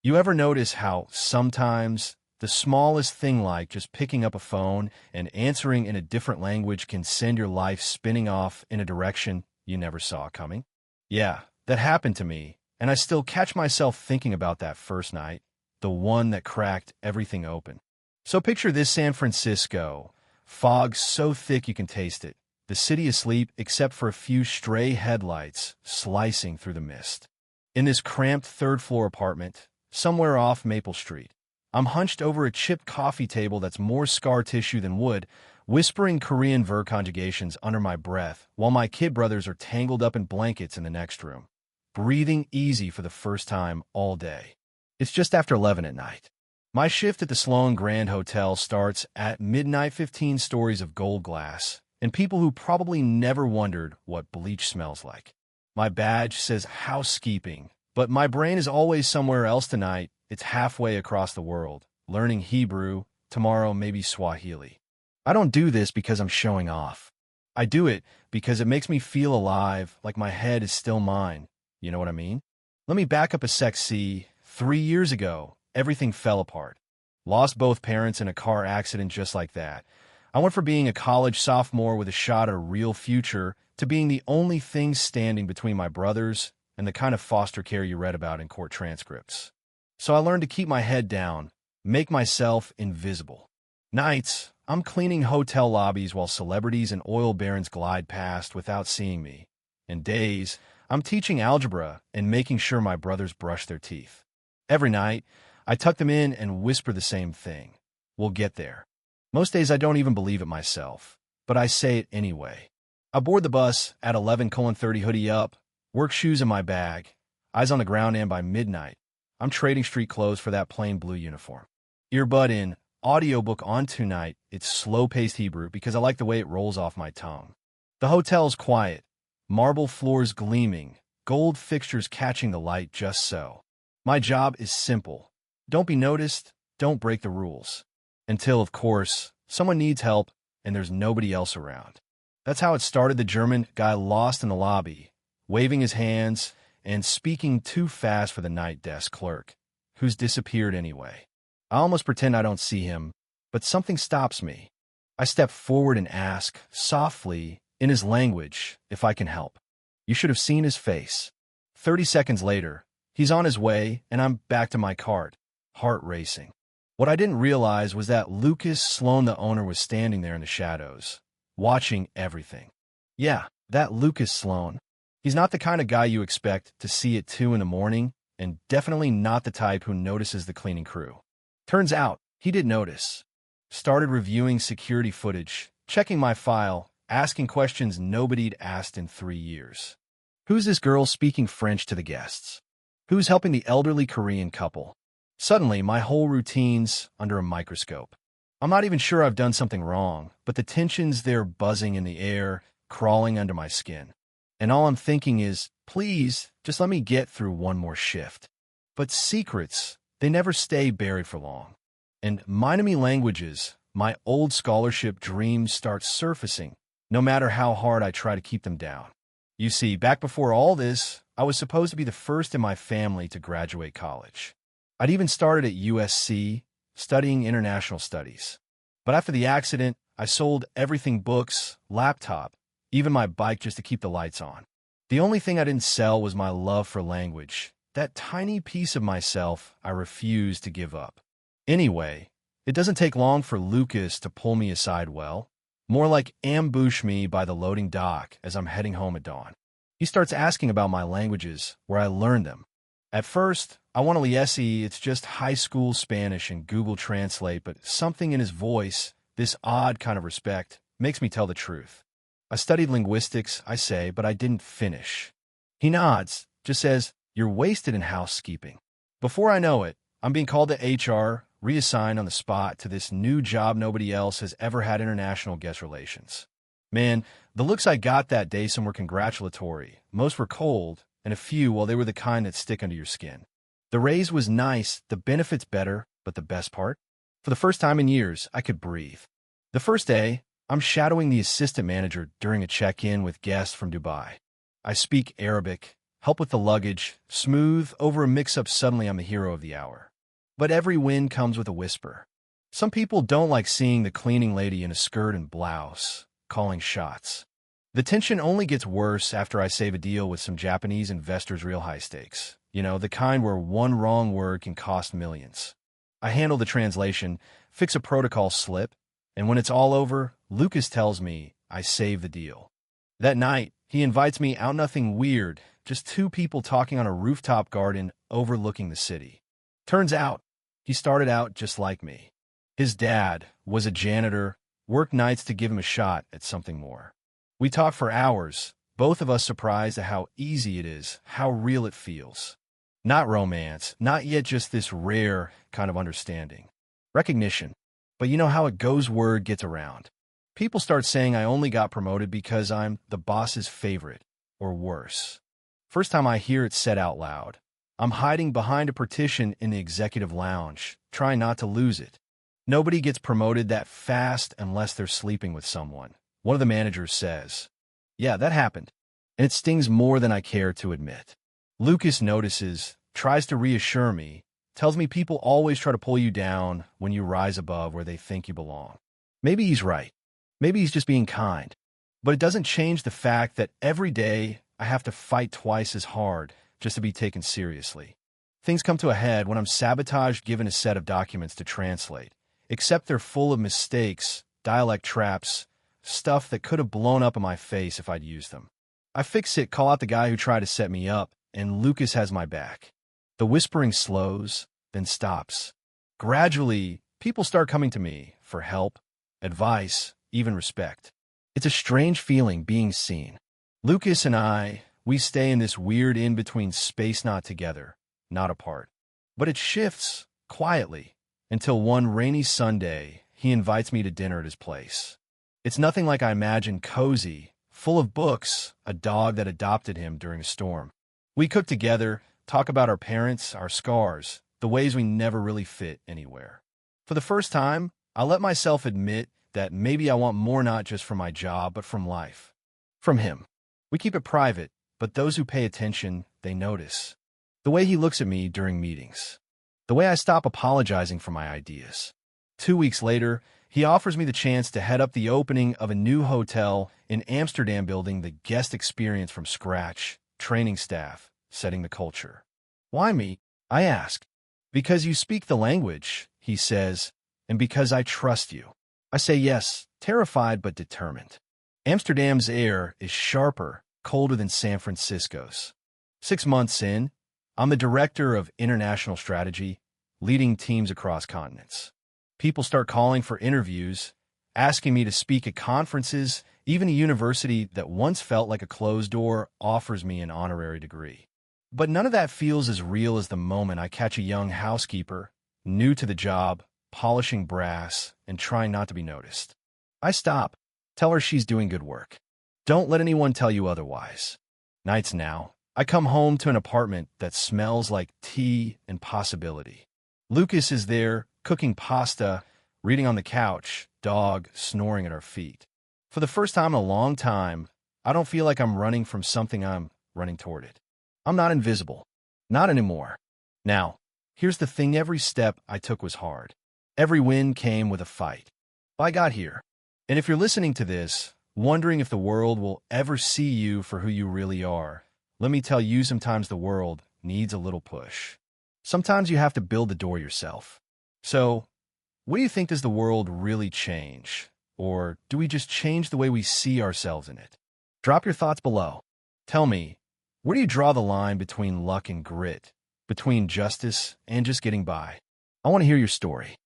You ever notice how sometimes the smallest thing like just picking up a phone and answering in a different language can send your life spinning off in a direction you never saw coming? Yeah, that happened to me, and I still catch myself thinking about that first night, the one that cracked everything open. So picture this: San Francisco, fog so thick you can taste it, the city asleep except for a few stray headlights slicing through the mist. In this cramped third-floor apartment, somewhere off Maple Street, I'm hunched over a chipped coffee table that's more scar tissue than wood, whispering Korean verb conjugations under my breath while my kid brothers are tangled up in blankets in the next room, breathing easy for the first time all day. It's just after 11 at night. My shift at the Sloan Grand Hotel starts at midnight. 15 stories of gold glass, and people who probably never wondered what bleach smells like. My badge says housekeeping, but my brain is always somewhere else. Tonight, it's halfway across the world, learning Hebrew, tomorrow maybe Swahili. I don't do this because I'm showing off. I do it because it makes me feel alive, like my head is still mine. You know what I mean? Let me back up a sec. 3 years ago, everything fell apart. Lost both parents in a car accident just like that. I went from being a college sophomore with a shot at a real future to being the only thing standing between my brothers and the kind of foster care you read about in court transcripts. So I learned to keep my head down, make myself invisible. Nights, I'm cleaning hotel lobbies while celebrities and oil barons glide past without seeing me. And days, I'm teaching algebra and making sure my brothers brush their teeth. Every night, I tuck them in and whisper the same thing: we'll get there. Most days I don't even believe it myself, but I say it anyway. I board the bus at 11:30, hoodie up, work shoes in my bag, eyes on the ground, and by midnight, I'm trading street clothes for that plain blue uniform. Earbud in, audiobook on tonight. It's slow-paced Hebrew because I like the way it rolls off my tongue. The hotel's quiet, marble floors gleaming, gold fixtures catching the light just so. My job is simple. Don't be noticed, don't break the rules. Until, of course, someone needs help and there's nobody else around. That's how it started. The German guy lost in the lobby, waving his hands and speaking too fast for the night desk clerk, who's disappeared anyway. I almost pretend I don't see him, but something stops me. I step forward and ask, softly, in his language, if I can help. You should have seen his face. 30 seconds later, he's on his way, and I'm back to my cart, heart racing. What I didn't realize was that Lucas Sloan, the owner, was standing there in the shadows, watching everything. Yeah, that Lucas Sloan. He's not the kind of guy you expect to see at 2 in the morning, and definitely not the type who notices the cleaning crew. Turns out, he did notice. Started reviewing security footage, checking my file, asking questions nobody'd asked in 3 years. Who's this girl speaking French to the guests? Who's helping the elderly Korean couple? Suddenly, my whole routine's under a microscope. I'm not even sure I've done something wrong, but the tension's there, buzzing in the air, crawling under my skin. And all I'm thinking is, please, just let me get through one more shift. But secrets, they never stay buried for long. And mind-me languages, my old scholarship dreams start surfacing, no matter how hard I try to keep them down. You see, back before all this, I was supposed to be the first in my family to graduate college. I'd even started at USC, studying international studies. But after the accident, I sold everything: books, laptop, even my bike, just to keep the lights on. The only thing I didn't sell was my love for language, that tiny piece of myself I refused to give up. Anyway, it doesn't take long for Lucas to pull me aside, well, more like ambush me by the loading dock as I'm heading home at dawn. He starts asking about my languages, where I learned them. At first, I want to liesi, it's just high school Spanish and Google Translate, but something in his voice, this odd kind of respect, makes me tell the truth. I studied linguistics, I say, but I didn't finish. He nods, just says, you're wasted in housekeeping. Before I know it, I'm being called to HR, reassigned on the spot to this new job. Nobody else has ever had international guest relations. Man, the looks I got that day, some were congratulatory, most were cold, and a few, well, they were the kind that stick under your skin. The raise was nice, the benefits better, but the best part? For the first time in years, I could breathe. The first day, I'm shadowing the assistant manager during a check-in with guests from Dubai. I speak Arabic, help with the luggage, smooth over a mix-up. Suddenly I'm the hero of the hour. But every win comes with a whisper. Some people don't like seeing the cleaning lady in a skirt and blouse, calling shots. The tension only gets worse after I save a deal with some Japanese investors, real high stakes. You know, the kind where one wrong word can cost millions. I handle the translation, fix a protocol slip, and when it's all over, Lucas tells me I saved the deal. That night, he invites me out. Nothing weird, just two people talking on a rooftop garden overlooking the city. Turns out, he started out just like me. His dad was a janitor, worked nights to give him a shot at something more. We talked for hours, both of us surprised at how easy it is, how real it feels. Not romance, not yet, just this rare kind of understanding. Recognition. But you know how it goes, word gets around. People start saying I only got promoted because I'm the boss's favorite, or worse. First time I hear it said out loud. I'm hiding behind a partition in the executive lounge, trying not to lose it. Nobody gets promoted that fast unless they're sleeping with someone. One of the managers says, "Yeah, that happened." And it stings more than I care to admit. Lucas notices, tries to reassure me, tells me people always try to pull you down when you rise above where they think you belong. Maybe he's right. Maybe he's just being kind. But it doesn't change the fact that every day I have to fight twice as hard just to be taken seriously. Things come to a head when I'm sabotaged given a set of documents to translate. Except they're full of mistakes, dialect traps, stuff that could have blown up in my face if I'd used them. I fix it, call out the guy who tried to set me up, and Lucas has my back. The whispering slows, then stops. Gradually, people start coming to me for help, advice, even respect. It's a strange feeling being seen. Lucas and we stay in this weird in-between space, not together, not apart. But it shifts, quietly, until one rainy Sunday, he invites me to dinner at his place. It's nothing like I imagined, cozy, full of books, a dog that adopted him during a storm. We cook together, talk about our parents, our scars, the ways we never really fit anywhere. For the first time, I let myself admit that maybe I want more, not just from my job, but from life. From him. We keep it private, but those who pay attention, they notice. The way he looks at me during meetings. The way I stop apologizing for my ideas. 2 weeks later, he offers me the chance to head up the opening of a new hotel in Amsterdam, building the guest experience from scratch, training staff, setting the culture. Why me? I ask. Because you speak the language, he says, and because I trust you. I say yes, terrified but determined. Amsterdam's air is sharper, colder than San Francisco's. 6 months in, I'm the director of international strategy, leading teams across continents. People start calling for interviews, asking me to speak at conferences. Even a university that once felt like a closed door offers me an honorary degree. But none of that feels as real as the moment I catch a young housekeeper, new to the job, polishing brass and trying not to be noticed. I stop, tell her she's doing good work. Don't let anyone tell you otherwise. Nights now, I come home to an apartment that smells like tea and possibility. Lucas is there, cooking pasta, reading on the couch, dog snoring at our feet. For the first time in a long time, I don't feel like I'm running from something, I'm running toward it. I'm not invisible. Not anymore. Now, here's the thing, every step I took was hard. Every win came with a fight. I got here. And if you're listening to this, wondering if the world will ever see you for who you really are, let me tell you, sometimes the world needs a little push. Sometimes you have to build the door yourself. So, what do you think, does the world really change? Or do we just change the way we see ourselves in it? Drop your thoughts below. Tell me, where do you draw the line between luck and grit, between justice and just getting by? I want to hear your story.